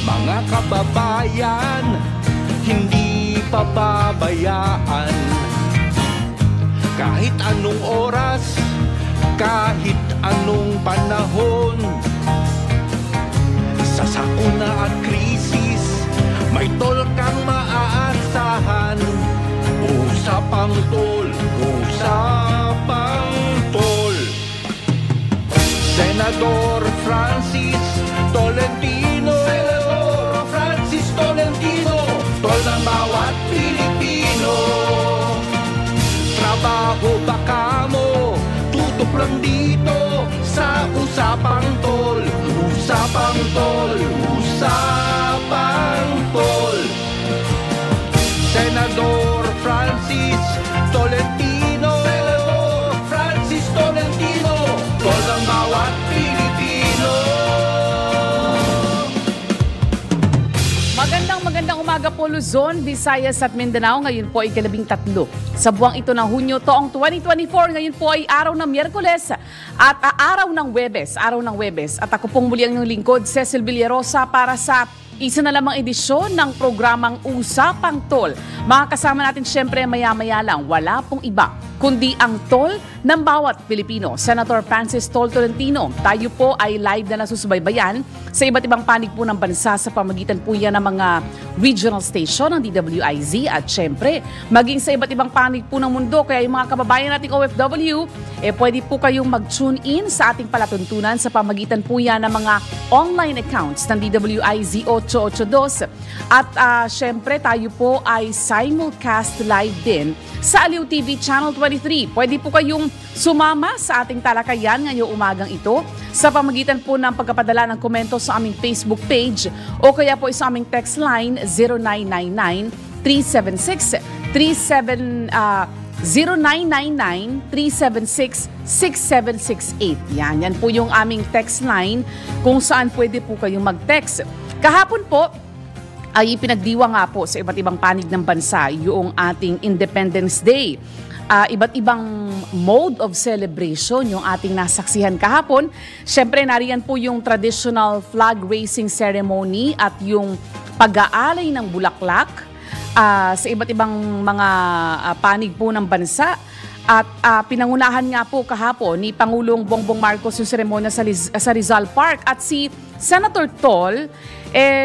Mga kababayan, hindi pababayaan. Kahit anong oras, kahit anong panahon, sa sakuna at krisis, may tol kang maaasahan. Usapang tol, usapang tol. Senador Francis Tolentino, Senador Francis Tolentino, tol ng bawat Pilipino. Trabaho baka mo, tutok lang dito sa Usapang Tol. Usapang Tol, Usapang Tol. Senador Francis Tolentino, Senador Francis Tolentino, tol ng bawat Pilipino. Magandang umaga po Luzon, Visayas at Mindanao. Ngayon po ay ika-13 sa buwang ito ng Hunyo taong 2024. Ngayon po ay araw ng Miyerkules at araw ng Huwebes. At ako pong muli ang inyong lingkod, Cecil Villarosa, para sa isa na lamang edisyon ng programang Usapang Tol. Makakasama natin siyempre maya-maya lang, wala pong iba kundi ang tol ng bawat Pilipino. Senator Francis Tol Tolentino, tayo po ay live na nasusubaybayan sa iba't ibang panig po ng bansa sa pamagitan po yan ng mga regional station ng DWIZ at syempre maging sa iba't ibang panig po ng mundo. Kaya yung mga kababayan nating OFW, pwede po kayong mag-tune in sa ating palatuntunan sa pamagitan po yan ng mga online accounts ng DWIZ 882. At syempre tayo po ay simulcast live din sa Aliw TV Channel 23. Pwede po kayong sumama sa ating talakayan ngayong umagang ito sa pamagitan po ng pagkapadala ng komento sa aming Facebook page o kaya po sa aming text line 0999-376-6768. Yan po yung aming text line kung saan pwede po kayong mag-text. Kahapon po, ay pinagdiwa nga po sa iba't ibang panig ng bansa yung ating Independence Day. Iba't ibang mode of celebration yung ating nasaksihan kahapon. Siyempre, nariyan po yung traditional flag raising ceremony at yung pag-aalay ng bulaklak sa iba't ibang mga panig po ng bansa. At pinangunahan nga po kahapon ni Pangulong Bongbong Marcos yung seremonya sa Rizal Park. At si Senator Tol,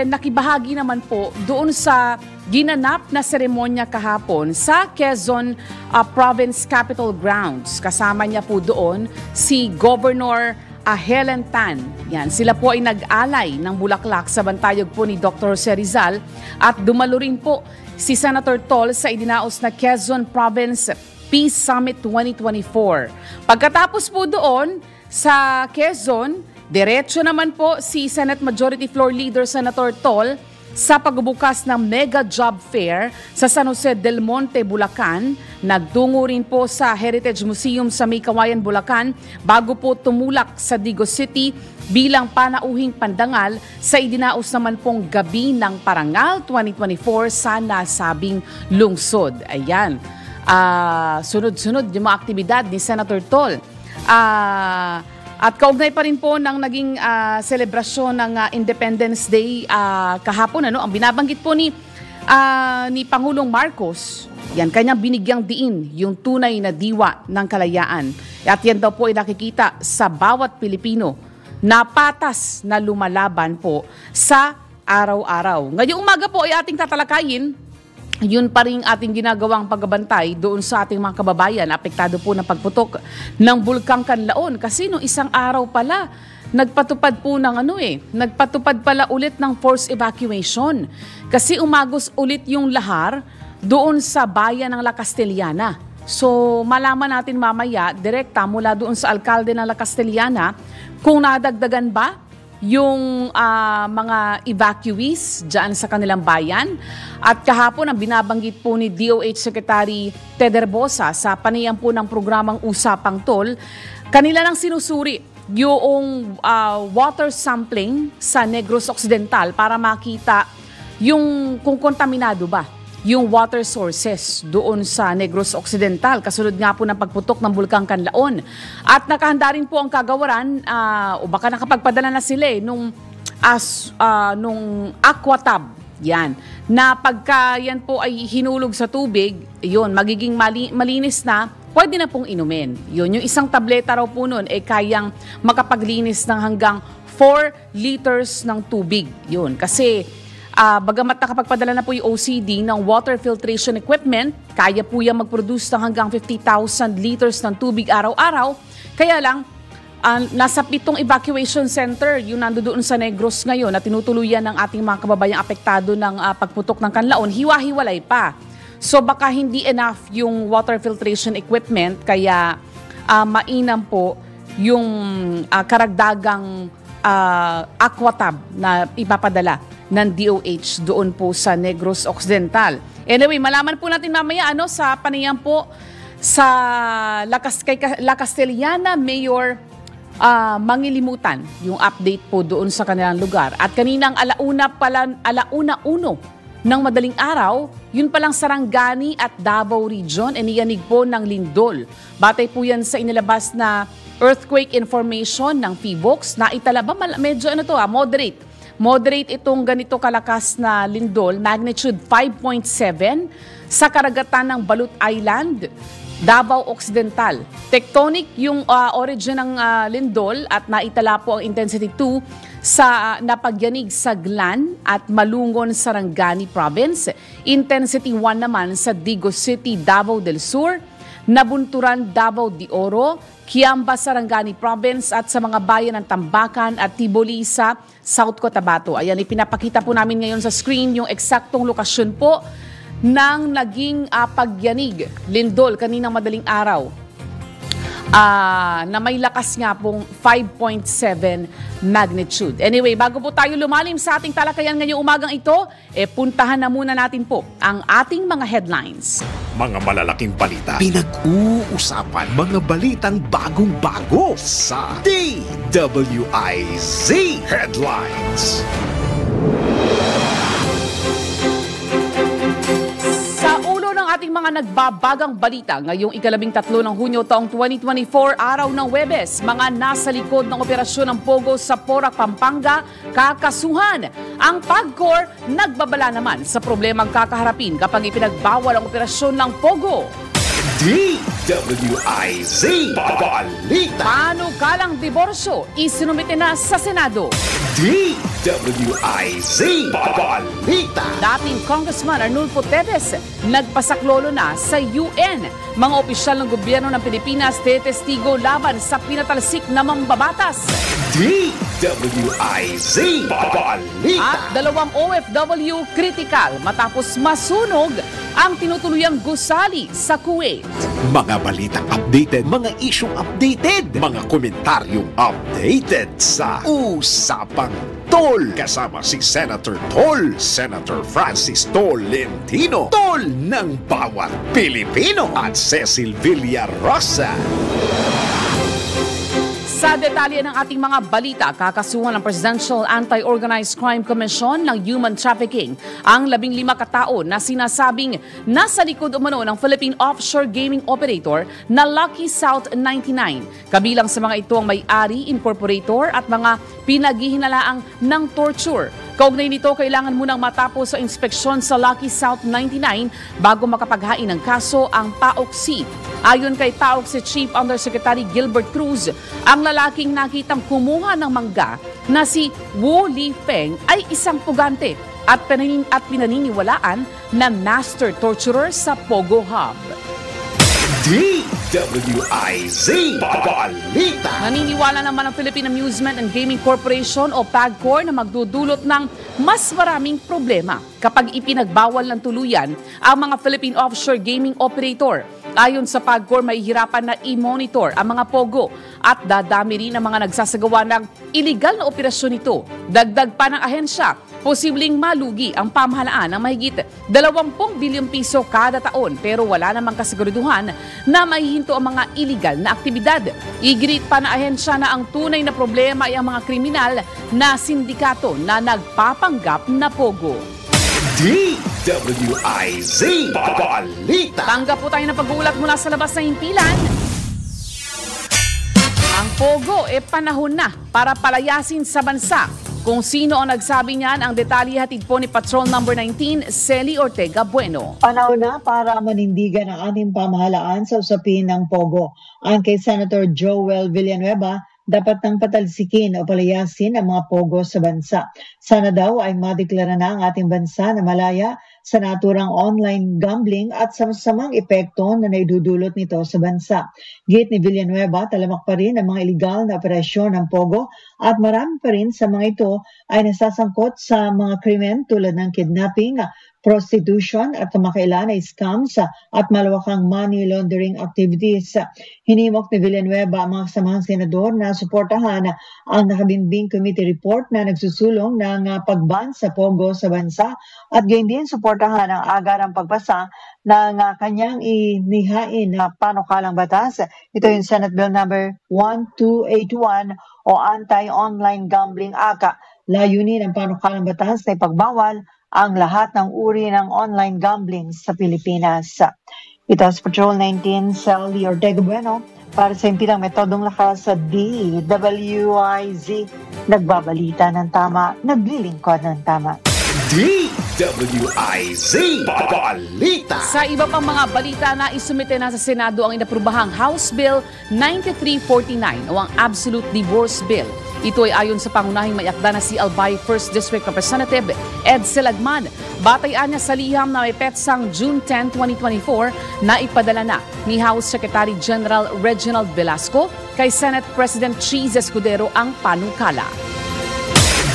nakibahagi naman po doon sa ginanap na seremonya kahapon sa Quezon Province Capitol Grounds. Kasama niya po doon si Governor Helen Tan. Yan, sila po ay nag-alay ng bulaklak sa bantayog po ni Dr. Jose Rizal at dumalo rin po si Senator Tol sa idinaos na Quezon Province Peace Summit 2024. Pagkatapos po doon sa Quezon, diretso naman po si Senate Majority Floor Leader Senator Tol sa pagbubukas ng Mega Job Fair sa San Jose del Monte, Bulacan. Nagtungo rin po sa Heritage Museum sa May Kawayan, Bulacan bago po tumulak sa Digos City bilang panauhing pandangal sa idinaos naman pong Gabi ng Parangal 2024 sa nasabing lungsod. Ayan. Sunod-sunod yung mga aktibidad ni Senator Tol. At kaugnay pa rin po ng naging selebrasyon ng Independence Day kahapon. Ang binabanggit po ni Pangulong Marcos, yan, kanyang binigyang diin yung tunay na diwa ng kalayaan. At yan daw po ay nakikita sa bawat Pilipino na patas na lumalaban po sa araw-araw. Ngayong umaga po ay ating tatalakayin yun pa rin ating ginagawang pagbabantay doon sa ating mga kababayan apektado po ng pagputok ng Bulkang Kanlaon. Kasi no isang araw pala, nagpatupad po ng nagpatupad pala ulit ng forced evacuation. Kasi umagos ulit yung lahar doon sa bayan ng La Castellana. So malaman natin mamaya, direkta mula doon sa alkalde ng La Castellana, kung nadagdagan ba yung mga evacuees dyan sa kanilang bayan. At kahapon ang binabanggit po ni DOH Secretary Ted Herbosa sa panayam po ng programang Usapang Tol, kanila nang sinusuri yung water sampling sa Negros Occidental para makita yung kung kontaminado ba yung water sources doon sa Negros Occidental, kasunod nga po ng pagputok ng Bulkang Kanlaon. At nakahanda rin po ang kagawaran, o baka nakapagpadala na sila nung nung aquatab. Yan. Na pagka yan po ay hinulog sa tubig, yun, magiging malinis na, pwede na pong inumin. Yun, yung isang tableta raw po nun, kayang makapaglinis ng hanggang 4 liters ng tubig. Yun, kasi bagamat nakapagpadala na po yung OCD ng water filtration equipment, kaya po yan mag-produce ng hanggang 50,000 liters ng tubig araw-araw. Kaya lang, nasa 7 evacuation center yung nandoon sa Negros ngayon na tinutuluyan ng ating mga kababayang apektado ng pagputok ng kanlaon, hiwa-hiwalay pa. So baka hindi enough yung water filtration equipment, kaya mainam po yung karagdagang aquatab na ipapadala ng DOH doon po sa Negros Occidental. Anyway, malaman po natin mamaya sa panayam po sa La Castellana Mayor Mangilimutan yung update po doon sa kanilang lugar. At kaninang alauna uno ng madaling araw, yun palang Sarangani at Davao Region, iniyanig po ng lindol. Batay po yan sa inilabas na earthquake information ng PHIVOLCS na italaba, medyo moderate. Moderate itong ganito kalakas na lindol, magnitude 5.7 sa karagatan ng Balut Island, Davao Occidental. Tectonic yung origin ng lindol at naitala po ang intensity 2 sa napagyanig sa Glan at Malungon, Sarangani Province. Intensity 1 naman sa Digo City, Davao del Sur, Nabunturan, Davao de Oro, Kiamba, Sarangani Province at sa mga bayan ng Tambakan at Tibolisa, South Cotabato. Ayan, ipinapakita po namin ngayon sa screen yung eksaktong lokasyon po ng naging pagyanig, lindol, kaninang madaling araw, na may lakas nga pong 5.7 magnitude. Anyway, bago po tayo lumalim sa ating talakayan ngayong umagang ito, puntahan na muna natin po ang ating mga headlines. Mga malalaking balita, pinag-uusapan, mga balitang bagong-bago sa DWIZ Headlines. Ating mga nagbabagang balita ngayong 13 ng Hunyo taong 2024, araw ng Huwebes, mga nasa likod ng operasyon ng Pogo sa Porac, Pampanga, kakasuhan. Ang PAGCOR nagbabala naman sa problemang kakaharapin kapag ipinagbawal ang operasyon ng Pogo. DWIZ Balita. Panukalang diborsyo isinumite na sa Senado. DWIZ Balita. Dating Congressman Arnulfo Teves nagpasaklolo na sa UN. Mga opisyal ng gobyerno ng Pilipinas tetestigo laban sa pinatalsik na mambabatas. DWIZ Balita. At 2 OFW critical matapos masunog ang tinutuluyang gusali sa Kuwait. Mga balitang updated, mga isyong updated, mga komentaryong updated sa Usapang Tol. Kasama si Senator Tol, Senator Francis Tolentino, Tol ng bawat Pilipino, at Cecil Villarosa. Sa detalye ng ating mga balita, kakasuhan ng Presidential Anti-Organized Crime Commission ng Human Trafficking ang 15 katao na sinasabing nasa likod umano ng Philippine offshore gaming operator na Lucky South 99. Kabilang sa mga ito ang may-ari, incorporator at mga pinaghihinalaang ng torture. Kaugnay nito, kailangan munang matapos sa inspeksyon sa Lucky South 99 bago makapaghain ng kaso ang PAOC. Ayon kay PAOC Chief Undersecretary Gilbert Cruz, ang lalaking nakitang kumuha ng mangga na si Wu Lifeng ay isang pugante at pinaniniwalaan na master torturer sa Pogo Hub. DWIZ Balita. Naniniwala naman ang Philippine Amusement and Gaming Corporation o PAGCOR na magdudulot ng mas maraming problema kapag ipinagbawal ng tuluyan ang mga Philippine offshore gaming operator. Ayon sa PAGCOR, mahihirapan na i-monitor ang mga pogo at dadami rin ang mga nagsasagawa ng iligal na operasyon nito. Dagdag pa ng ahensya, posibleng malugi ang pamahalaan ng mahigit 20 bilyong piso kada taon pero wala namang kasiguraduhan na maihinto ang mga iligal na aktibidad. Iginit pa ng ahensya na ang tunay na problema ay ang mga kriminal na sindikato na nagpapanggap na pogo. DWIZ Balita. Tanggap po tayo ng pag-uulat mula sa labas ng himpilan. Ang Pogo panahon na para palayasin sa bansa. Kung sino ang nagsabi niyan, ang detalye hatid po ni Patrol Number 19, Celi Ortega Bueno. Panahon na para manindigan ang ating pamahalaan sa usapin ng Pogo. Ang kay Senator Joel Villanueva, dapat nang patalsikin o palayasin ang mga Pogo sa bansa. Sana daw ay madeklara na ang ating bansa na malaya sa naturang online gambling at sa masamang epekto na naidudulot nito sa bansa. Git ni Villanueva, talamak pa rin ang mga illegal na operasyon ng Pogo at marami pa rin sa mga ito ay nasasangkot sa mga krimen tulad ng kidnapping, prostitution at kamakailan ay scams at malawakang money laundering activities. Hinimok ni Villanueva ang mga kasamahang senador na suportahan ang nakabimbing committee report na nagsusulong ng pagban sa Pogo sa bansa at gayon din suportahan ang agarang pagpasa ng kanyang inihain na panukalang batas. Ito yung Senate Bill number 1281 o Anti-Online Gambling Act. Layunin ng panukalang batas na ipagbawal ang lahat ng uri ng online gambling sa Pilipinas. Ito sa Patrol 19, Celi Ortega Bueno, para sa impilang metodong lakas sa DWIZ. Nagbabalita ng tama, naglilingkod ng tama. DWIZ Balita. Sa iba pang mga balita na isumite na sa Senado ang inaprubahang House Bill 9349 o ang Absolute Divorce Bill. Ito ay ayon sa pangunahing mayakda na si Albay 1st District Representative Ed Silagman. Batayan niya sa liham na may petsang June 10, 2024 na ipadala na ni House Secretary General Reginald Velasco kay Senate President Cheese Escudero ang panukala.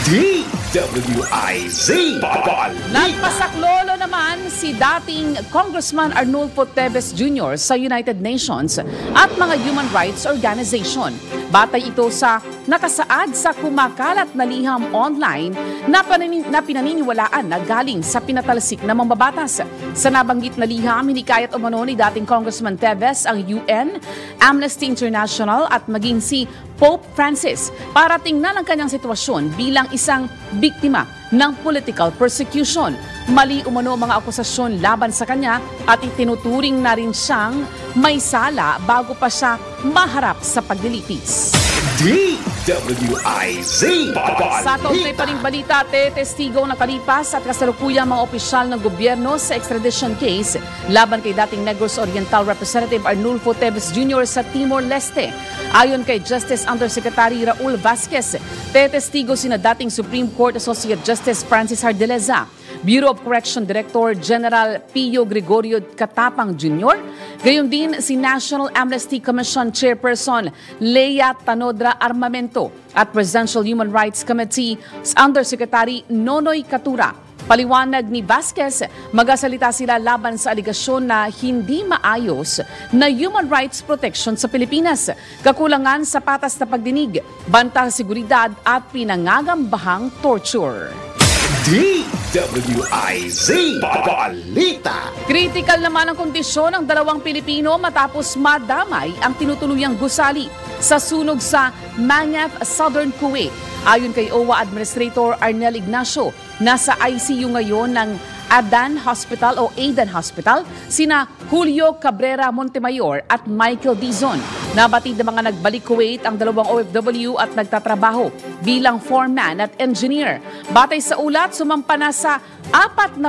DWIZ Balita. Nagpasaklolo naman si dating Congressman Arnulfo Teves Jr. sa United Nations at mga human rights organization. Batay ito sa nakasaad sa kumakalat na liham online na pinaniniwalaan na galing sa pinatalsik na mambabatas. Sa nabanggit na liham, hinikayat umano ni dating Congressman Teves ang UN, Amnesty International at maging si Pope Francis para tingnan ang kanyang sitwasyon bilang isang biktima ng political persecution. Mali umano mga akusasyon laban sa kanya at itinuturing na rin siyang may sala bago pa siya maharap sa paglilitis. DWIZ Balita. Sa tuloy pa ring balita, testigo nakalipas at kasalukuyang mga opisyal ng gobyerno sa extradition case laban kay dating Negros Oriental Representative Arnulfo Teves Jr. sa Timor-Leste. Ayon kay Justice Undersecretary Raul Vasquez, testigo sina dating Supreme Court Associate Justice Francis Hardeleza, Bureau of Correction Director General Pio Gregorio Catapang Jr., gayon din si National Amnesty Commission Chairperson Leia Tanodra Armamento at Presidential Human Rights Committee Undersecretary Nonoy Catura. Paliwanag ni Vasquez, magasalita sila laban sa aligasyon na hindi maayos na human rights protection sa Pilipinas, kakulangan sa patas na pagdinig, banta sa seguridad at pinangangambahang torture. DWIZ Balita. Critical naman ang kondisyon ng dalawang Pilipino matapos madamay ang tinutuluyang gusali sa sunog sa Mangaf, Southern Kuwait. Ayon kay OWA Administrator Arnel Ignacio, nasa ICU ngayon ng Adan Hospital o Adan Hospital sina Julio Cabrera Montemayor at Michael Dizon. Nabatid na mga nagbalik Kuwait ang dalawang OFW at nagtatrabaho bilang foreman at engineer. Batay sa ulat, sumampa na sa 49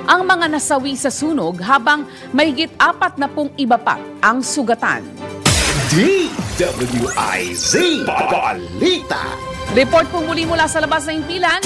ang mga nasawi sa sunog habang mahigit 40 iba pa ang sugatan. DWIZ Balita. Report po muli mula sa labas ng impilan.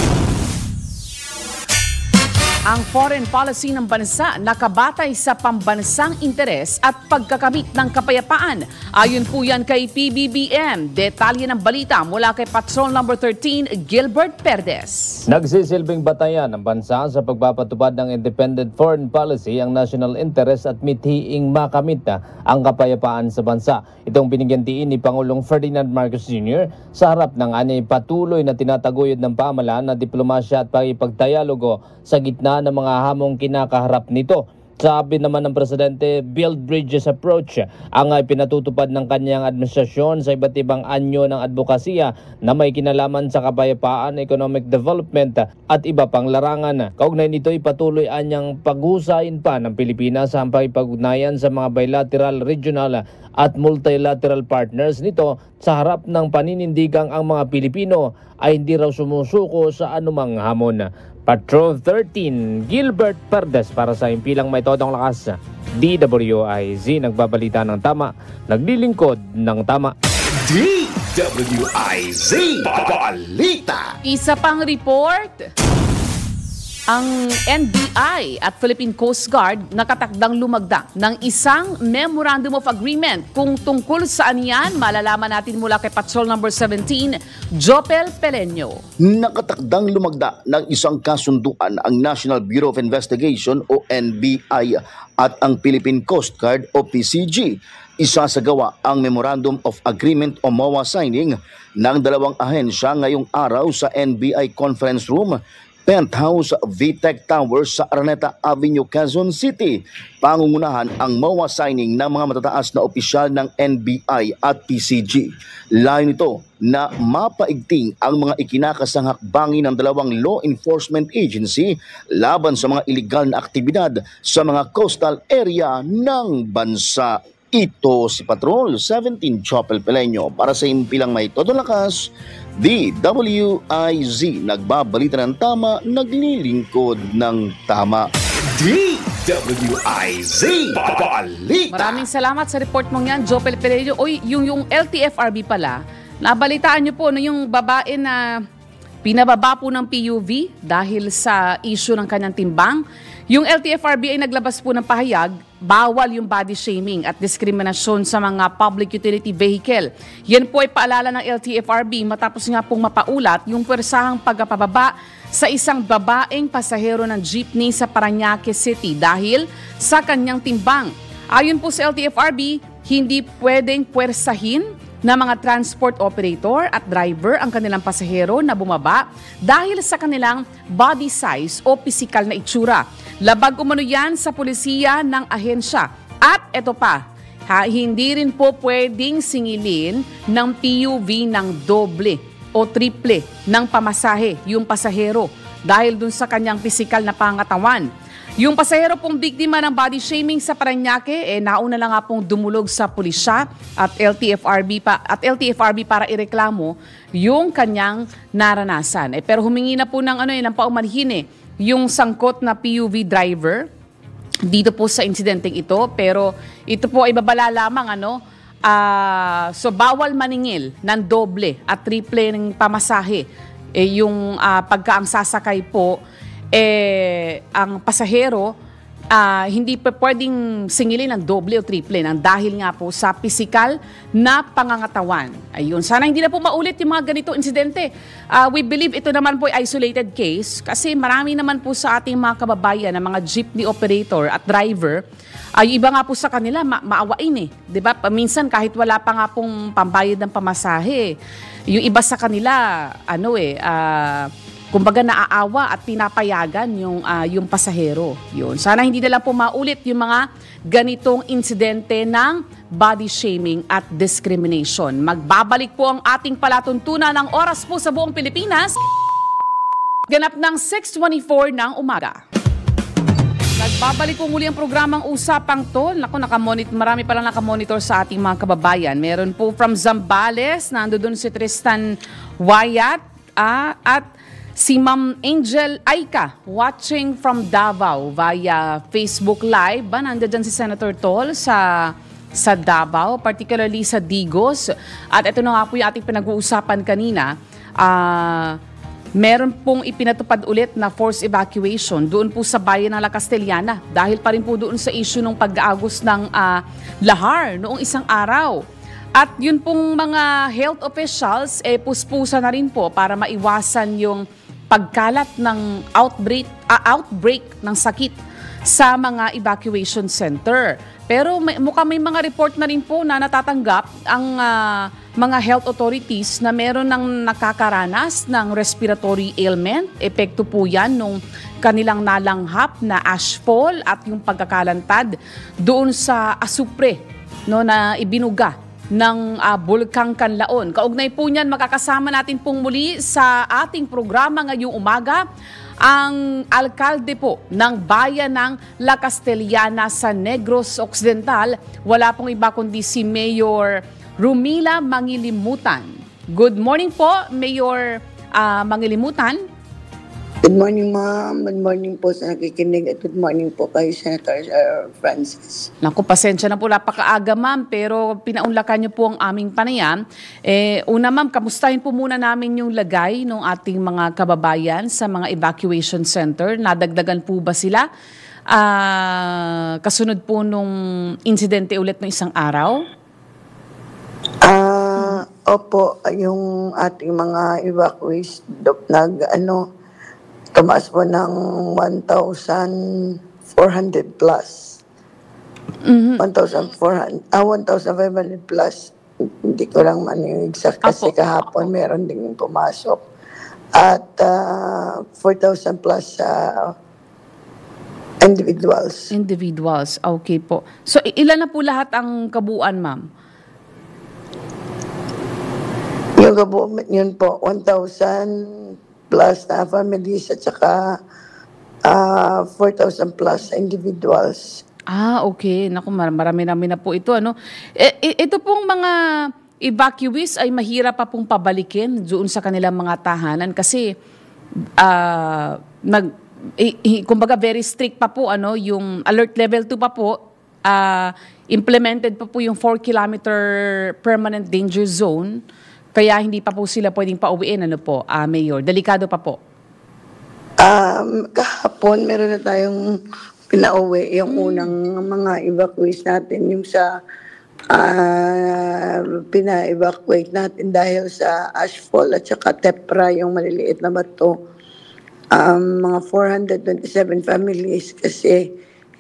Ang foreign policy ng bansa nakabatay sa pambansang interes at pagkakamit ng kapayapaan. Ayon po yan kay PBBM. Detalye ng balita mula kay Patrol Number 13, Gilbert Perdes. Nagsisilbing batayan ng bansa sa pagpapatupad ng independent foreign policy ang national interest at mithiing makamit na ang kapayapaan sa bansa. Itong binigyan diin ni Pangulong Ferdinand Marcos Jr. sa harap ng patuloy na tinataguyod ng pamahalaan na diplomasya at pakipagdialogo sa gitna ng mga hamong kinakaharap nito. Sabi naman ng Presidente, build bridges approach ang pinatutupad ng kanyang administrasyon sa iba't ibang anyo ng advokasya na may kinalaman sa kapayapaan, economic development at iba pang larangan. Kaugnay nito, ipatuloy anyang paghusayin pa ng Pilipinas ang pakipag-ugnayan sa mga bilateral, regional at multilateral partners nito sa harap ng paninindigang ang mga Pilipino ay hindi raw sumusuko sa anumang hamon. Patrol 13, Gilbert Perdes para sa Impilang May Todong Lakas, DWIZ, nagbabalita ng tama, naglilingkod ng tama. DWIZ Balita. Isa pang report. Ang NBI at Philippine Coast Guard nakatakdang lumagda ng isang Memorandum of Agreement. Kung tungkol saan yan, malalaman natin mula kay Patrol number 17, Jopel Peleño. Nakatakdang lumagda ng isang kasunduan ang National Bureau of Investigation o NBI at ang Philippine Coast Guard o PCG. Isasagawa ang Memorandum of Agreement o MOA signing ng dalawang ahensya ngayong araw sa NBI Conference Room, Penthouse VTech Tower sa Araneta Avenue, Quezon City. Pangungunahan ang MOA signing ng mga matataas na opisyal ng NBI at PCG. Layo nito na mapaigting ang mga ikinakasang hakbangin ng dalawang law enforcement agency laban sa mga iligal na aktibidad sa mga coastal area ng bansa. Ito si Patrol 17 Chopel Peleño para sa Impilang May Todong Lakas, DWIZ, nagbabalita ng tama, naglilingkod ng tama. DWIZ Balita. Maraming salamat sa report mong yan, Jopel Peleño. Oy, yung LTFRB pala, nabalitaan niyo po no, yung babae na pinababa po ng PUV dahil sa issue ng kanyang timbang. Yung LTFRB ay naglabas po ng pahayag, bawal yung body shaming at diskriminasyon sa mga public utility vehicle. Yan po ay paalala ng LTFRB matapos nga pong mapaulat yung pwersahang pagpababa sa isang babaeng pasahero ng jeepney sa Parañaque City dahil sa kanyang timbang. Ayon po sa LTFRB, hindi pwedeng pwersahin na mga transport operator at driver ang kanilang pasahero na bumaba dahil sa kanilang body size o pisikal na itsura. Labag umano yan sa pulisiya ng ahensya. At eto pa, hindi rin po pwedeng singilin ng PUV ng doble o triple ng pamasahe yung pasahero dahil dun sa kanyang pisikal na pangatawan. Yung pasahero pong biktima ng body shaming sa Parañaque, nauna na nga pong dumulog sa pulisya at LTFRB para ireklamo yung kanyang naranasan. Pero humingi na po ng paumanhin yung sangkot na PUV driver dito po sa insidenteng ito. Pero ito po ay babala lamang so bawal maningil ng doble at triple ng pamasahe. Yung pagka ang sasakay po, ang pasahero, hindi pa pwedeng singilin ng doble o triple dahil nga po sa pisikal na pangangatawan. Ayun, sana hindi na po maulit yung mga ganito insidente. We believe ito naman po ay isolated case kasi marami naman po sa ating mga kababayan na mga jeepney operator at driver, yung iba nga po sa kanila maawain diba? Minsan kahit wala pa nga pong pambayad ng pamasahe, yung iba sa kanila, kumbaga naaawa at pinapayagan yung pasahero. Yun. Sana hindi na lang po maulit yung mga ganitong insidente ng body shaming at discrimination. Magbabalik po ang ating palatuntunan ng oras po sa buong Pilipinas. Ganap ng 6:24 ng umaga. Nagbabalik po muli ang programang Usapang Tol. Naku, marami palang nakamonitor sa ating mga kababayan. Meron po from Zambales, nandoon si Tristan Wyatt at si Ma'am Angel Aika watching from Davao via Facebook Live. Nandiyan si Senator Tol sa Davao, particularly sa Digos. At ito na nga po yung ating pinag-uusapan kanina. Meron pong ipinatupad ulit na forced evacuation doon po sa bayan ng La Castellana dahil pa rin po doon sa issue ng pag-aagos ng lahar noong isang araw. At yun pong mga health officials, puspusa na rin po para maiwasan yung pagkalat ng outbreak ng sakit sa mga evacuation center. Pero mukhang may mga report na rin po na natatanggap ang mga health authorities na meron ng nakakaranas ng respiratory ailment. Epekto po yan nung kanilang nalanghap na ashfall at yung pagkakalantad doon sa asupre, no, na ibinuga ng Bulkang Kanlaon. Kaugnay po niyan, makakasama natin pong muli sa ating programa ngayong umaga ang alkalde po ng bayan ng La Castellana sa Negros Occidental. Wala pong iba kundi si Mayor Rumila Mangilimutan. Good morning po, Mayor Mangilimutan. Good morning, ma'am. Good morning po sa nakikinig at good morning po kay Senator Francis. Naku, pasensya na po, napakaaga ma'am, pero pinaunlakan niyo po ang aming panayam. Una ma'am, kamustahin po muna namin yung lagay ng ating mga kababayan sa mga evacuation center. Nadagdagan po ba sila? Kasunod po nung insidente ulit ng isang araw? Opo, yung ating mga evacuees tumaas po ng 1,400 plus. 1,500 plus. Hindi ko lang man yung exact kasi kahapon meron din pumasok. At 4,000 plus individuals. Individuals, okay po. So ilan na po lahat ang kabuuan, ma'am? Yung kabuuan, yun po, 1,000 plus na families at saka 4,000 plus individuals. Okay. Naku, marami na po ito. Ano? Ito pong mga evacuees ay mahirap pa pong pabalikin doon sa kanilang mga tahanan kasi kumbaga very strict pa po yung alert level 2 pa po. Implemented pa po yung 4-kilometer permanent danger zone. Kaya hindi pa po sila pwedeng pauwiin, Mayor? Delikado pa po. Kahapon, meron na tayong pinauwi yung unang mga evacuees natin. Yung sa pina-evacuate natin dahil sa ashfall at saka tepra, yung maliliit na bato. Mga 427 families kasi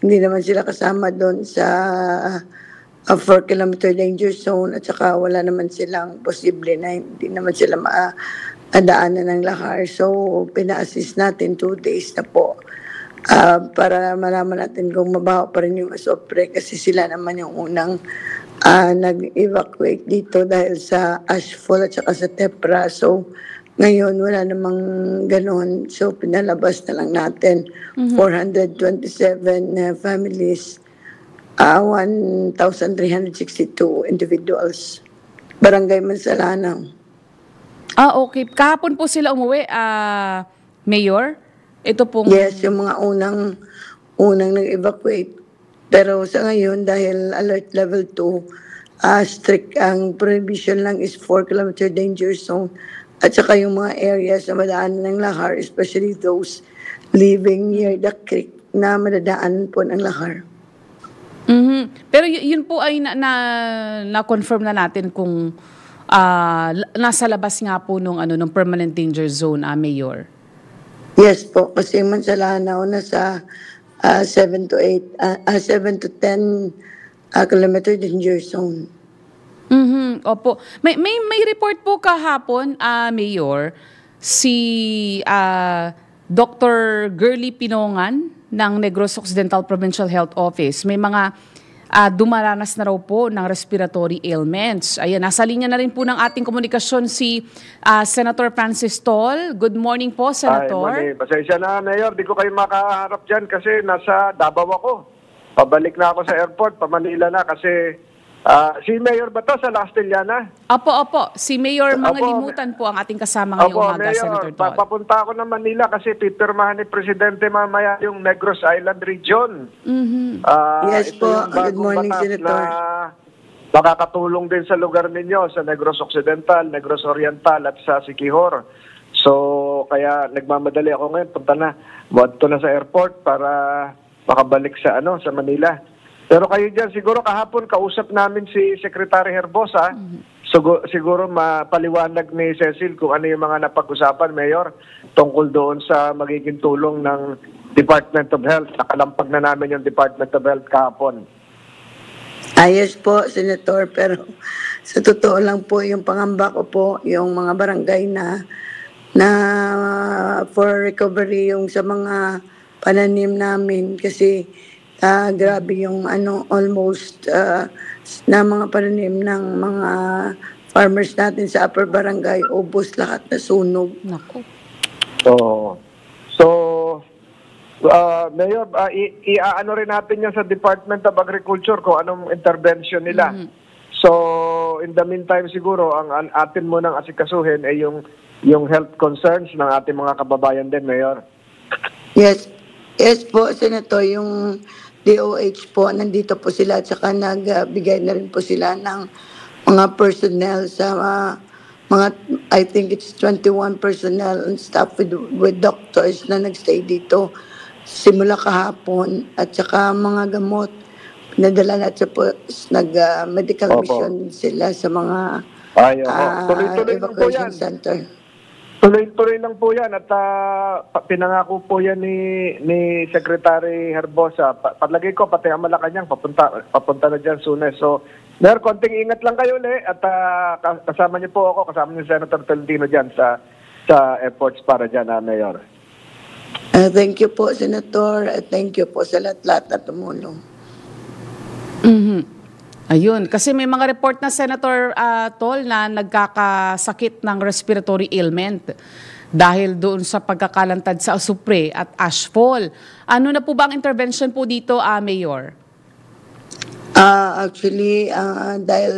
hindi naman sila kasama doon sa 4-kilometer danger zone at saka wala naman silang posible na hindi naman sila maadaanan ng lahar. So, pina-assist natin 2 days na po para malaman natin kung mabaho pa rin yung asopre kasi sila naman yung unang nag-evacuate dito dahil sa ashfall at saka sa tepra. So, ngayon wala namang ganon. So, pinalabas na lang natin 427 families. 1,362 individuals. Barangay Mansalanang. Okay. Kahapon po sila umuwi, Mayor? Ito pong... Yes, yung mga unang nag-evacuate. Pero sa ngayon, dahil alert level 2, strict ang prohibition lang is 4-kilometer danger zone. At saka yung mga areas na madaanan ng lahar, especially those living near the creek na madadaanan po ng lahar. Pero yun po ay na-confirm na natin kung nasa labas nga po nung permanent danger zone, Mayor. Yes po, kasi Mansalanaw nasa 7 to 10 kilometer danger zone. Opo. May report po kahapon, Mayor, si Dr. Girly Pinongan ng Negros Occidental Provincial Health Office. May mga dumaranas na raw po ng respiratory ailments. Ayan, nasa linya na rin po ng ating komunikasyon si Senator Francis Tol. Good morning po, Senator. Ay, pasensya na, Mayor. Di ko kayo makaharap dyan kasi nasa Davao ako. Pabalik na ako sa airport, pa Manila na kasi si Mayor ba to sa La Castellana? Opo. Si Mayor Mangilimutan po ang ating kasama ngayong umaga, Mayor, Senator Tol. papunta ako ng Manila kasi pipirmahan ni Presidente mamaya yung Negros Island Region. Yes ito po. yung bagong Good morning, batas Senator. Na makakatulong din sa lugar ninyo, sa Negros Occidental, Negros Oriental at sa Siquijor. So, kaya nagmamadali ako ngayon. Punta na. Buhat na sa airport para makabalik sa Manila. Pero kayo dyan, siguro kahapon kausap namin si Secretary Herbosa. Siguro mapaliwanag ni Cecil kung ano yung mga napag-usapan, Mayor, tungkol doon sa magiging tulong ng Department of Health. Nakalampag na namin yung Department of Health kahapon. Yes po, Senator, pero sa totoo lang po, yung pangamba ko po, yung mga barangay na for recovery yung sa mga pananim namin kasi grabe yung almost na mga pananim ng mga farmers natin sa upper barangay, ubos lahat na sunog. Naku. So, Mayor, iaano rin natin yan sa Department of Agriculture kung anong intervention nila. So, in the meantime siguro, ang atin munang asikasuhin ay yung health concerns ng ating mga kababayan din, Mayor. Yes po, Senator, yung DOH po, nandito po sila at saka nagbigay na rin po sila ng mga personnel sa mga, I think it's 21 personnel and staff with doctors na nagstay dito simula kahapon at saka mga gamot. Pinadala na at po, nag-medical mission sila sa mga tuloy-tuloy lang po evacuation yan. center. Tuloy-tuloy lang po yan at pinangako po yan ni Secretary Herbosa. Palagay ko pati ang Malacanang papunta na dyan soon. So, Mayor, konting ingat lang kayo ulit at kasama niyo po ako, kasama ni Senator Tolentino dyan sa efforts para dyan, Mayor. Thank you po, Senator. Thank you po sa lahat-lahat na tumulong. Ayun, kasi may mga report na Senator Tol na nagkakasakit ng respiratory ailment dahil doon sa pagkakalantad sa asupre at ashfall. Ano na po ba ang intervention po dito, Mayor? Actually, dahil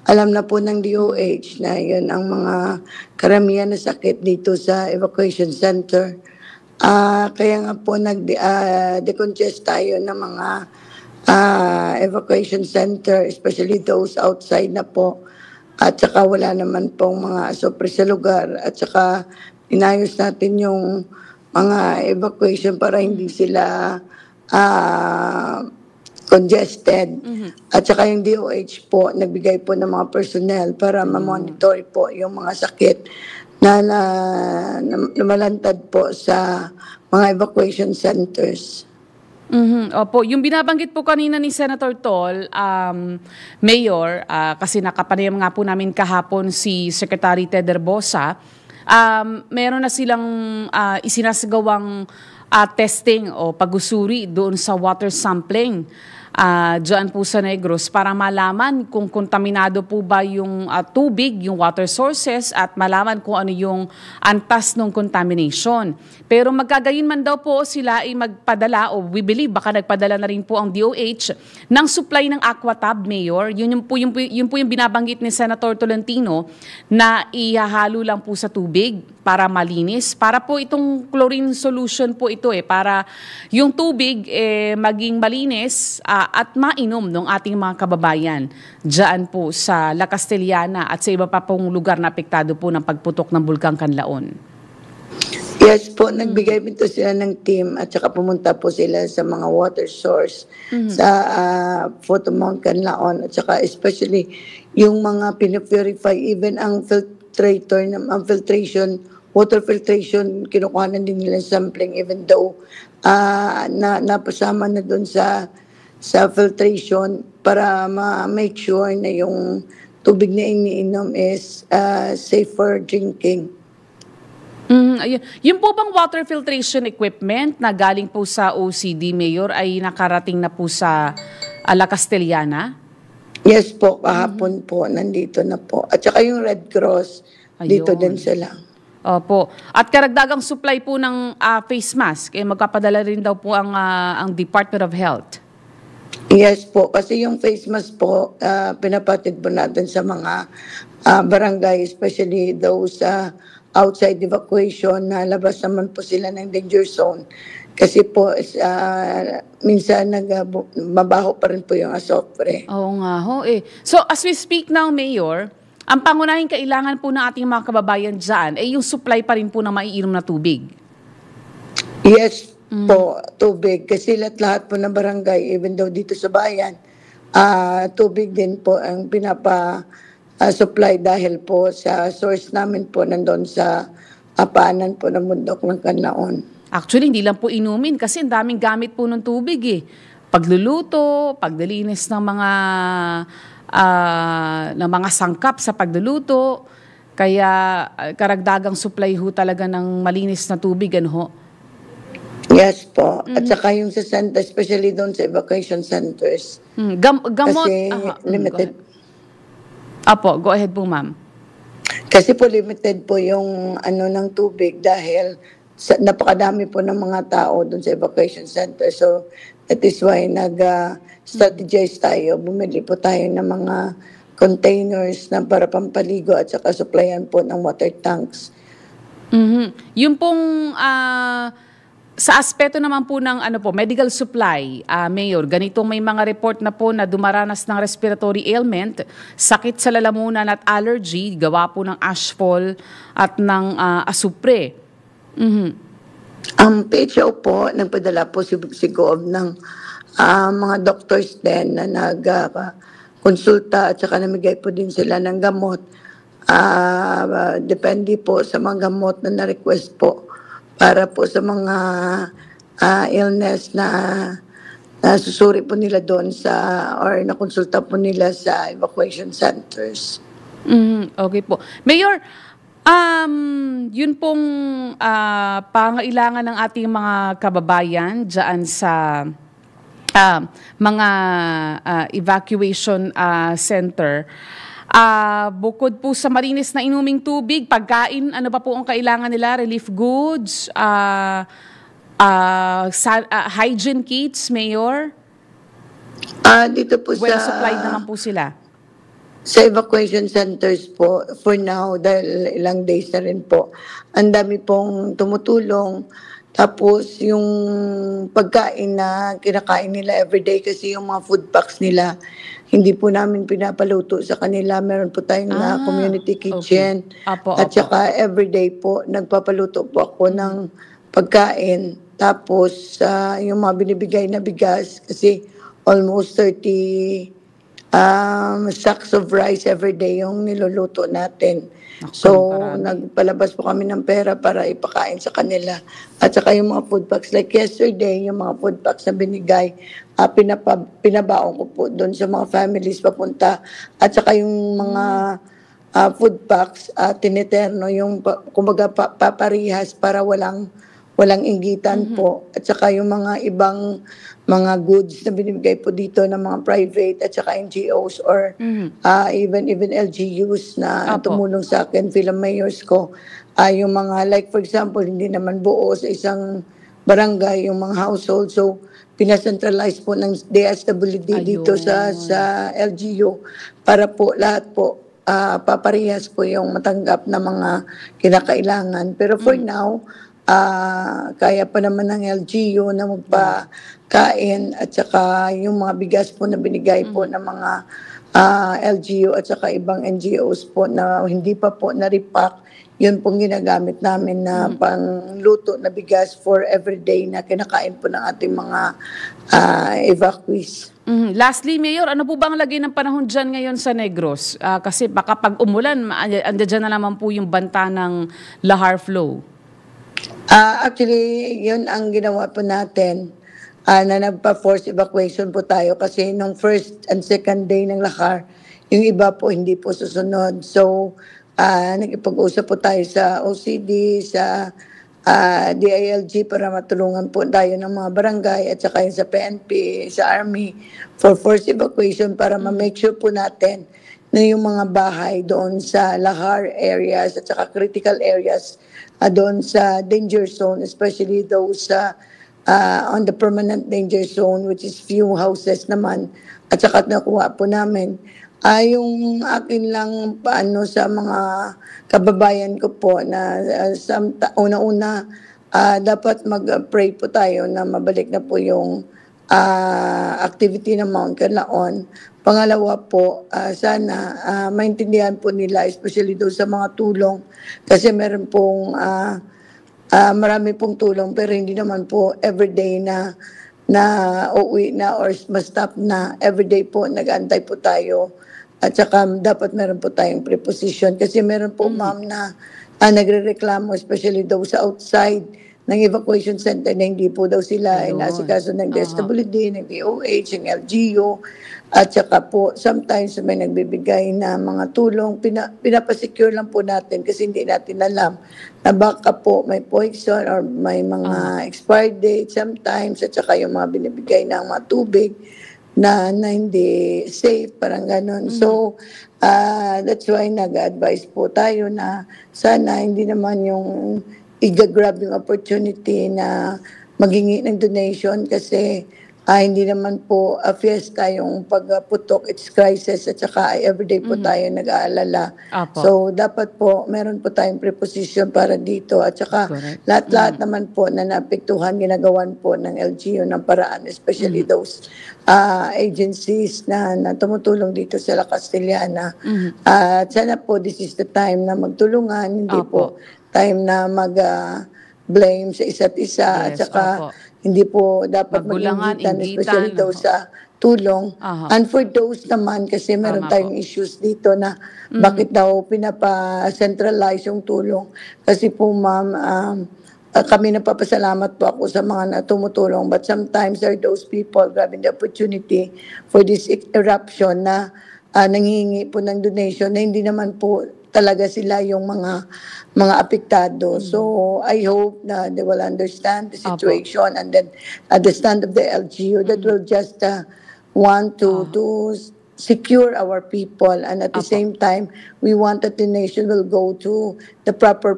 alam na po ng DOH na yun ang mga karamihan na sakit dito sa evacuation center. Kaya nga po nag-decongest tayo ng mga evacuation center, especially those outside na po. At saka wala naman pong mga asupre sa lugar. At saka inayos natin yung mga evacuation para hindi sila congested. At saka yung DOH po, nagbigay po ng mga personnel para ma-monitor po yung mga sakit na lumalantad po sa mga evacuation centers. Opo, yung binabanggit po kanina ni Senator Tol, Mayor, kasi nakapanayam nga po namin kahapon si Secretary Ted Herbosa, meron na silang isinasagawang testing o pag-usuri doon sa water sampling dyan po sa Negros para malaman kung kontaminado po ba yung tubig, yung water sources at malaman kung ano yung antas ng contamination. Pero magkagayon man daw po sila ay magpadala o we believe baka nagpadala na rin po ang DOH ng supply ng Aquatab, Mayor. Yun po yung binabanggit ni Senator Tolentino na ihahalo lang po sa tubig para malinis. Para po itong chlorine solution po ito para yung tubig maging malinis at mainom ng ating mga kababayan dyan po sa La Castellana at sa iba pa pong lugar na apektado po ng pagputok ng Bulkang Kanlaon. Yes po, nagbigay po sila ng team at saka pumunta po sila sa mga water source sa Photomount Kanlaon at saka especially yung mga pinapurify, even ang filtrator, ang filtration, water filtration, kinukuhanan din nila sampling even though napasama na doon sa filtration para ma-make sure na yung tubig na iniinom is safe for drinking. Ayun. Yung po bang water filtration equipment na galing po sa OCD, Mayor, ay nakarating na po sa La Castellana? Yes po, kahapon po, nandito na po. At saka yung Red Cross, dito din sila. Opo. At karagdagang supply po ng face mask, magpapadala rin daw po ang Department of Health. Yes po, kasi yung face mask po, pinapatid po natin sa mga barangay, especially those outside evacuation, na labas naman po sila ng danger zone. Kasi po, minsan mabaho pa rin po yung asopre. Oo nga ho So as we speak now, Mayor, ang pangunahing kailangan po ng ating mga kababayan dyan ay yung supply pa rin po ng maiinom na tubig. Yes po, tubig. Kasi lahat po ng barangay, even though dito sa bayan, tubig din po ang supply dahil po sa source namin po nandun sa paanan po ng bundok ng Kanlaon. Actually, hindi lang po inumin kasi ang daming gamit po ng tubig Pagluluto, pagdilinis ng mga ng mga sangkap sa pagluluto. Kaya karagdagang supply ho talaga ng malinis na tubig, ano ho? Yes po. At saka yung sa center, especially doon sa evacuation centers. Gamot. Kasi limited. Go ahead po, ma'am. Kasi po limited po yung ng tubig dahil napakadami po ng mga tao doon sa evacuation center. So that is why nag-strategize tayo. Bumili po tayo ng mga containers na para pampaligo at saka supplyan po ng water tanks. Yung pong sa aspeto naman po ng medical supply, Mayor, ganitong may mga report na po na dumaranas ng respiratory ailment, sakit sa lalamunan at allergy, gawa po ng ashfall at ng asupre. Ang PHO po, nagpadala po si Gov ng mga doctors din na nag-konsulta at saka namigay po din sila ng gamot. Depende po sa mga gamot na na-request po para po sa mga illness na nasusuri po nila doon or nakonsulta po nila sa evacuation centers. Okay po. Mayor, yun pong pangailangan ng ating mga kababayan dyan sa mga evacuation center. Bukod po sa malinis na inuming tubig, pagkain, ano pa po ang kailangan nila? Relief goods, hygiene kits, Mayor? Dito po well supplied naman po sila. Sa evacuation centers po, for now, dahil ilang days na rin po, ang dami pong tumutulong. Tapos yung pagkain na kinakain nila everyday kasi yung mga food packs nila, hindi po namin pinapaluto sa kanila. Meron po tayong community kitchen. Okay. At saka everyday po, nagpapaluto po ako ng pagkain. Tapos yung mga binibigay na bigas, kasi almost 30 sacks of rice everyday yung niluluto natin. So, nagpalabas po kami ng pera para ipakain sa kanila. At saka yung mga food packs, like yesterday, yung mga food packs na binigay, pinabaon ko po doon sa mga families papunta. At saka yung mga food packs, tiniterno, yung kumbaga paparihas para walang inggitan po. At saka yung mga ibang mga goods na binibigay po dito ng mga private at saka NGOs or even LGUs na tumulong sa akin, Philem Mayors ko. Yung mga, like for example, hindi naman buo sa isang barangay, yung mga household. So, pinacentralize po ng DSWD dito sa LGU para po lahat po paparehas po yung matanggap na mga kinakailangan. Pero for now, kaya pa naman ng LGU na magpakain at saka yung mga bigas po na binigay po ng mga LGU at saka ibang NGOs po na hindi pa po na-repack, yun pong ginagamit namin na pangluto na bigas for everyday na kinakain po ng ating mga evacuees. Lastly, Mayor, ano po ba ang lagay ng panahon dyan ngayon sa Negros? Kasi baka pag umulan, andyan na naman po yung banta ng lahar flow. Actually, yun ang ginawa po natin na nagpa-force evacuation po tayo kasi nung first and second day ng lahar, yung iba po hindi po susunod. So, nagipag-usap po tayo sa OCD, sa DILG para matulungan po tayo ng mga barangay at saka yung sa PNP, sa Army for force evacuation para ma-make sure po natin na yung mga bahay doon sa lahar areas at saka critical areas doon sa danger zone, especially those on the permanent danger zone, which is few houses naman. At saka nakuha po namin. Yung akin lang paano sa mga kababayan ko po na una-una, dapat mag-pray po tayo na mabalik na po yung activity ng Mount Canlaon. Pangalawa po, sana maintindihan po nila, especially doon sa mga tulong, kasi meron pong marami pong tulong pero hindi naman po everyday na uuwi na or ma-stop na. Everyday po nag-aantay po tayo at saka dapat meron po tayong preposition kasi meron po ma'am na nagre-reklamo, especially daw sa outside ng evacuation center na hindi po daw sila Ayun. inasikaso ng DSWD, ng DOH, ng LGU. At saka po, sometimes may nagbibigay na mga tulong, pinapasecure lang po natin kasi hindi natin alam na baka po may poison or may mga expired date sometimes, at saka yung mga binibigay ng mga tubig na hindi safe, parang ganun. So, that's why nag-advise po tayo na sana hindi naman yung i-grab yung opportunity na maghingi ng donation kasi hindi naman po fiesta yung pagputok, it's crisis at saka everyday po tayo nag-aalala. Apo. So dapat po meron po tayong preposition para dito at saka Correct. lahat-lahat naman po na naapektuhan ginagawan po ng LGU ng paraan, especially those agencies na tumutulong dito sa La Castellana. At sana po this is the time na magtulungan, hindi Apo. po time na mag-blame sa isa't isa at Yes, saka opo. hindi po dapat Magulangan, mag-inggitan, especially inggitan, daw opo. sa tulong. Aha. And for those naman, kasi meron Tama tayong po. issues dito na bakit daw pinapa-centralize yung tulong. Kasi po ma'am, kami napapasalamat po ako sa mga na tumutulong. But sometimes there are those people grabbing the opportunity for this eruption na nanghihingi po ng donation na hindi naman po talaga sila yung mga apektado. So I hope na they will understand the situation and then the stand of the LGU that will just want to secure our people, and at the same time we want that the nation will go to the proper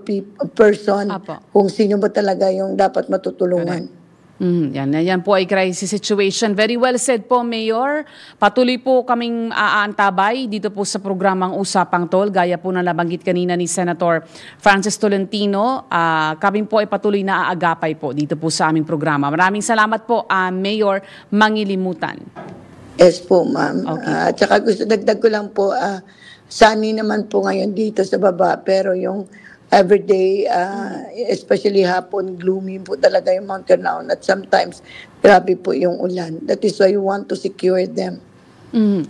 person kung sino ba talaga yung dapat matutulungan. Yan po ay crisis situation. Very well said po, Mayor. Patuloy po kaming aantabay dito po sa programang Usapang Tol. Gaya po na nabanggit kanina ni Senator Francis Tolentino. Kami po ay patuloy na aagapay po dito po sa aming programa. Maraming salamat po, Mayor Mangilimutan. Yes po, ma'am. Okay. At saka gusto dagdag ko lang po, sunny naman po ngayon dito sa baba, pero yung everyday, especially hapon, gloomy po talaga yung Mount Carnaon at sometimes grabe po yung ulan. That is why we want to secure them.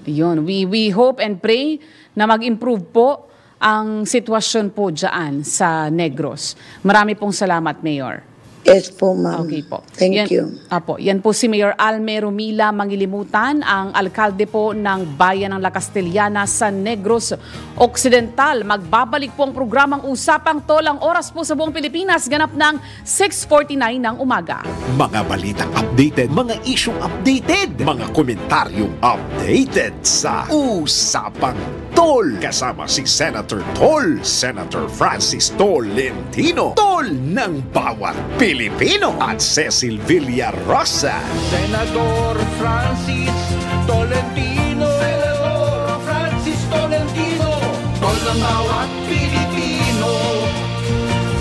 Yun. We hope and pray na mag-improve po ang sitwasyon po dyan sa Negros. Marami pong salamat, Mayor. Yes po, ma'am. Okay po. Thank you. Yan po si Mayor Alme Romila Mangilimutan, ang alkalde po ng Bayan ng La Castellana sa Negros Occidental. Magbabalik po ang programang Usapang Tol. Ang oras po sa buong Pilipinas, ganap ng 6:49 ng umaga. Mga balitang updated, mga isyong updated, mga komentaryong updated sa Usapang Tol. Kasama si Senator Tol, Senator Francis Tolentino, Tol ng bawat Pilipino, at Cecil Villarosa. Senador Francis Tolentino, Senador Francis Tolentino, tol ng bawat Pilipino,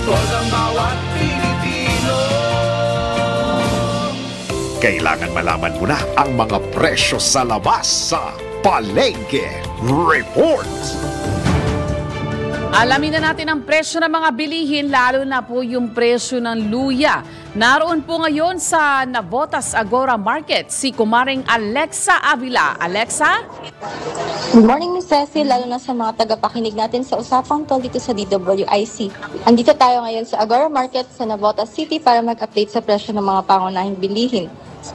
tol ng bawat Pilipino. Kailangan malaman mo na ang mga presyo sa labas sa Palengke Report. Alamin na natin ang presyo ng mga bilihin, lalo na po yung presyo ng luya. Naroon po ngayon sa Navotas Agora Market si Kumaring Alexa Avila. Alexa? Good morning, Ms. Cecil, lalo na sa mga tagapakinig natin sa Usapang Tol dito sa DWIC. Andito tayo ngayon sa Agora Market sa Navotas City para mag-update sa presyo ng mga pangunahing bilihin.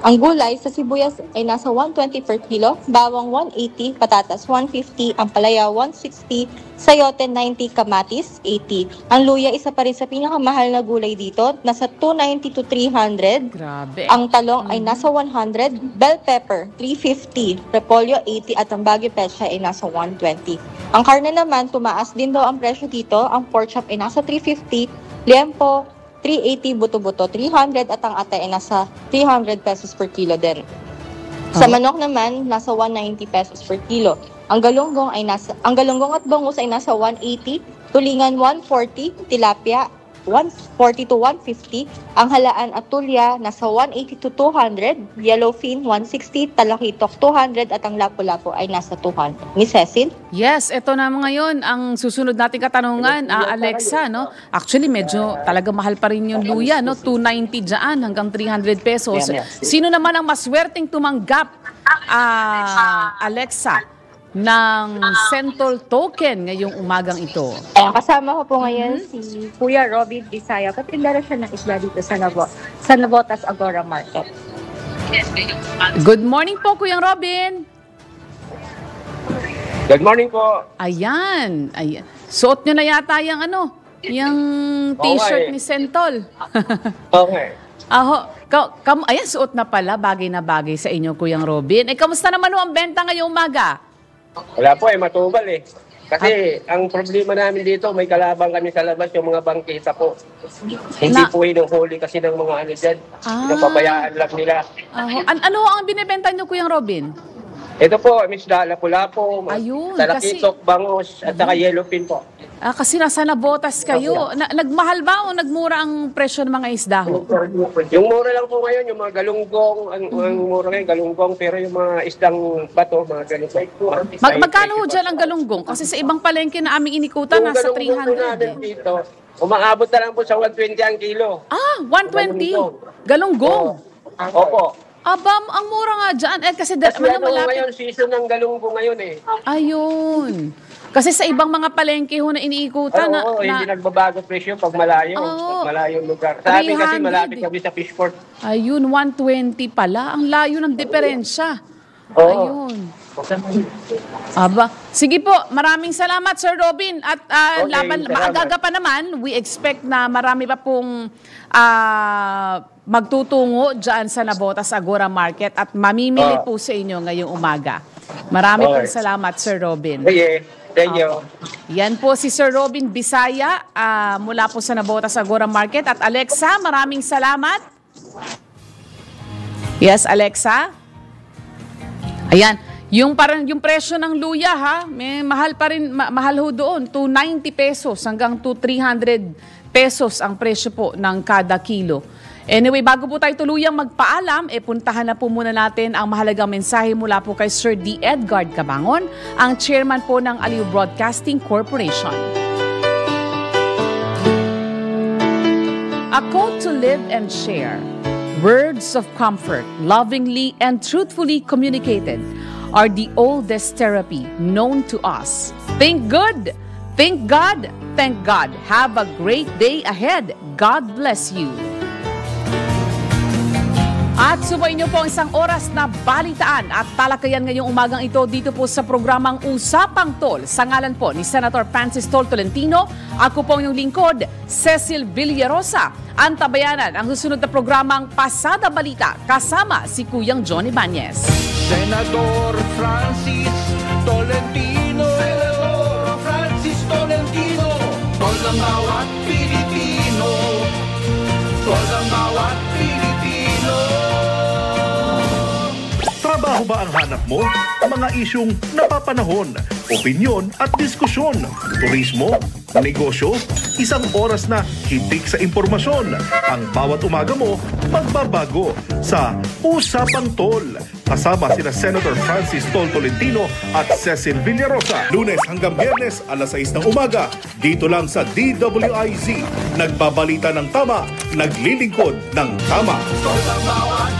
Ang gulay sa sibuyas ay nasa 120 per kilo, bawang 180, patatas 150, ampalaya 160, sayote 90, kamatis 80. Ang luya isa pa rin sa pinakamahal na gulay dito, nasa 290 to 300. Grabe. Ang talong ay nasa 100, bell pepper 350, repolyo 80 at ang bagyo pecha ay nasa 120. Ang karne naman, tumaas din daw ang presyo dito. Ang pork chop ay nasa 350, liempo 380, buto-buto 300 at ang atay ay nasa 300 pesos per kilo din. Sa manok naman, nasa 190 pesos per kilo. Ang galunggong at bangus ay nasa 180, tulingan 140, tilapia 140 to 150, ang halaan at tulya nasa 180 to 200, yellowfin 160, talakitok 200 at ang lapu-lapu ay nasa 200. Miss Cecil? Yes, ito na ngayon ang susunod nating katanungan, Alexa, no? Actually, medyo talaga mahal pa rin yung luya, no? 290 dyan hanggang 300 pesos. Sino naman ang maswerteng tumanggap, Alexa? ng Sentol token ngayong umagang ito? Kasama ko po ngayon si Kuya Robin Bisaya. Katindara siya ng isda dito sa Navotas Agora Market. Good morning po, Kuya Robin. Good morning po. Ayan. Suot nyo na yata yung t-shirt ni Sentol. Okay. Ayan, suot na pala. Bagay na bagay sa inyo, Kuyang Robin. Kamusta naman ang benta ngayong umaga? Wala po matubal Kasi ang problema namin dito, may kalabang kami sa labas, yung mga bangkita po. Hindi po hinuhuli kasi ng mga dyan. Pinapabayaan lang nila. Ano ang binibenta nyo, Kuyang Robin? Ito po, Misda, Lapu-Lapu, Talakitok, Bangos, at saka Yellowfin po. Kasi nasa Navotas kayo. Nagmahal ba o nagmura ang presyo ng mga isda ho? Yung mura lang po ngayon, yung mga galunggong, ang mura ngayon, galunggong, pero yung mga isdang bato, mga galunggong. Magkano ho dyan ang galunggong? Kasi sa ibang palengke na aming inikutan, nasa 300. Dito, umaabot na lang po sa 120 ang kilo. 120? Galunggong? Opo. Aba, ang mura nga dyan. Kasi ngayon, season ng galunggong ngayon Ayun. Kasi sa ibang mga palengke ho na iniikutan hindi nagbabago presyo pag malayo. Pag malayong lugar. Sa amin kasi malapit kami sa Fishport. Ayun, 120 pala. Ang layo ng diferensya. Ayun. Aba, sige po, maraming salamat Sir Robin. At maaga pa naman, we expect na marami pa pong magtutungo dyan sa Navotas Agora Market at mamimili po sa inyo ngayong umaga. Marami pong salamat Sir Robin. Thank you. Yan po si Sir Robin Bisaya mula po sa Navotas Agora Market. At Alexa, maraming salamat. Yes, Alexa? Ayan. Yung presyo ng luya may mahal pa rin, mahal ho doon, 290 pesos hanggang 300 pesos ang presyo po ng kada kilo. Anyway, bago po tayo tuluyang magpaalam, puntahan na po muna natin ang mahalagang mensahe mula po kay Sir D. Edgard Cabangon, ang chairman po ng Aliw Broadcasting Corporation. A call to live and share. Words of comfort, lovingly and truthfully communicated, are the oldest therapy known to us. Think good. Thank God. Thank God. Have a great day ahead. God bless you. At subayin niyo po ang isang oras na balitaan at talakayan ngayong umagang ito dito po sa programang Usapang Tol. Sa ngalan po ni Senator Francis Tol Tolentino, ako po yung lingkod, Cecil Villarosa. Antabayanan ang susunod na programang Pasada Balita kasama si Kuyang Johnny Bañez. Senador Francis Tolentino, Senador Francis Tolentino, tol ng bawat Pilipino, tol ng bawat Pilipino. Trabaho ba ang hanap mo? Mga isyung napapanahon, opinyon at diskusyon, turismo, negosyo, isang oras na hitik sa impormasyon. Ang bawat umaga mo, magbabago sa Usapang Tol. Kasama sina Senator Francis Tol Tolentino at Cecil Villarosa. Lunes hanggang Biyernes, alas 6 ng umaga. Dito lang sa DWIZ. Nagbabalita ng tama, naglilingkod ng tama. Tol ng bawat